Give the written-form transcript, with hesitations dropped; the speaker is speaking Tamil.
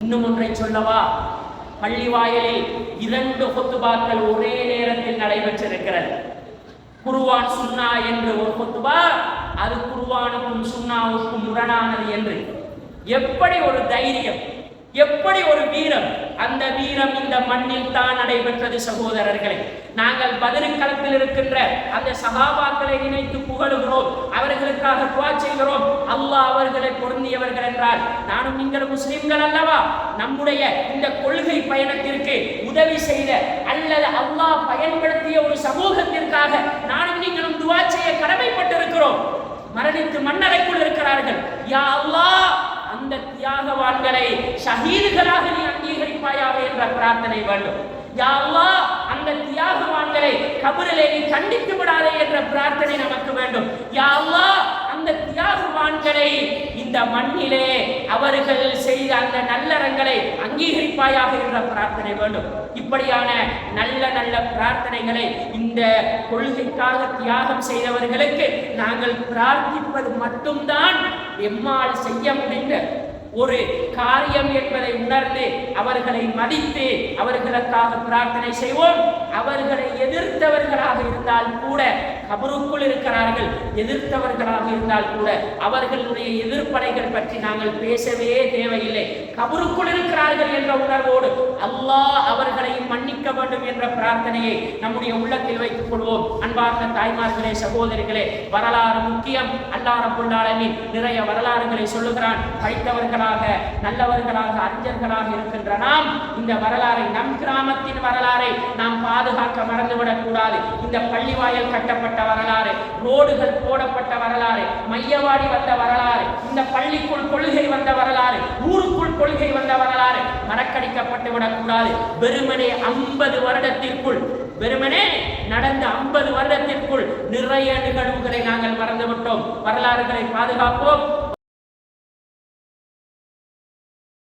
இன்னும் ஒன்றை சொல்லவா? பள்ளி வாயிலில் 2 குத்துபாக்கள் ஒரே நேரத்தில் நடைபெற்றிருக்கிறது. குர்ஆன் சுன்னா என்று ஒரு குத்துபா, அது குர்ஆனுக்கும் சுன்னாவுக்கும் முரணானது என்று. எப்படி ஒரு தைரியம், எப்படி ஒரு வீரம்! அந்த வீரம் இந்த மண்ணில் தான் நடைபெற்றது சகோதரர்களே. நாங்கள் பதிலுக்களத்தில் இருக்கின்ற அந்த சஹாபாக்களை நினைத்து புகழுகிறோம், அவர்களுக்காக துஆ செய்கிறோம். அல்லாஹ் அவர்களை பொருந்தியவர்கள் என்றால் நானும் நீங்கள் முஸ்லிம்கள் அல்லவா? நம்முடைய இந்த கொள்கை பயணத்திற்கு உதவி செய்த அல்லது அல்லாஹ் பயன்படுத்திய ஒரு சமூகத்திற்காக நானும் நீங்களும் துஆ செய்ய கடமைப்பட்டிருக்கிறோம். மரணித்து மண்ணறைக்குள் இருக்கிறார்கள். யா அல்லாஹ், அந்த தியாகவான்களை ஷஹீதுகளாக நீ அங்கீகரிப்பாயாக என்ற பிரார்த்தனை வேண்டும். யா அல்லாஹ், அந்த தியாகவான்களை கபரிலே நீ கண்டித்து விடாதே என்ற பிரார்த்தனை நமக்கு வேண்டும். யா அல்லாஹ், அந்த தியாகவான்களை இந்த மண்ணிலே அவர்கள் செய்த அந்த நல்லறங்களை அங்கீகரிப்பாயாக என்ற பிரார்த்தனை வேண்டும். இப்படியான நல்ல நல்ல பிரார்த்தனைகளை இந்த கொள்கைக்காக தியாகம் செய்தவர்களுக்கு நாங்கள் பிரார்த்திப்பது மட்டும்தான் எம்மால் செய்ய முடிந்த ஒரு காரியம் என்பதை உணர்ந்து அவர்களை மதித்து அவர்களுக்காக பிரார்த்தனை செய்வோம். அவர்களை எதிர்த்தவர்களாக இருந்தால் கூட, கபருக்குள் இருக்கிறார்கள், எதிர்த்தவர்களாக இருந்தால் கூட அவர்களுடைய எதிர்ப்படைகள் பற்றி நாங்கள் பேசவே தேவையில்லை. கபருக்குள் இருக்கிறார்கள் என்ற உணர்வோடு அல்லாஹ் அவர்களையும் மன்னிக்க வேண்டும் என்ற பிரார்த்தனையை நம்முடைய உள்ளத்தில் வைத்துக் கொள்வோம். அன்பார்ந்த தாய்மார்களே, சகோதரிகளே, வரலாறு முக்கியம். அல்லாஹ் ரப்பல் ஆலமீன் நிறைய வரலாறுகளை சொல்லுகிறான். படித்தவர்களாக, நல்லவர்களாக, அறிஞர்களாக இருக்கின்ற நாம் இந்த வரலாறை, நம் கிராமத்தின் வரலாறை நாம் பாதுகாக்க மறந்துவிடக் கூடாது. இந்த பள்ளிவாயல் கட்டப்பட்ட வரலாறு, ரோடுகள் போடப்பட்ட வரலாறு, மையவாடி வந்த வரலாறு, இந்த பள்ளிக்குள் கொள்கை வந்த வரலாறு, ஊருக்குள் கொள்கை வந்த வரலாறு மறக்கடிக்கப்பட்டு விடக்கூடாது. வெறுமனே 50 வருடத்திற்குள், வெறுமனே நடந்த 50 வருடத்திற்குள் நிறைய நிகழ்வுகளை நாங்கள் மறந்துவிட்டோம். வரலாறுகளை பாதுகாப்போம்.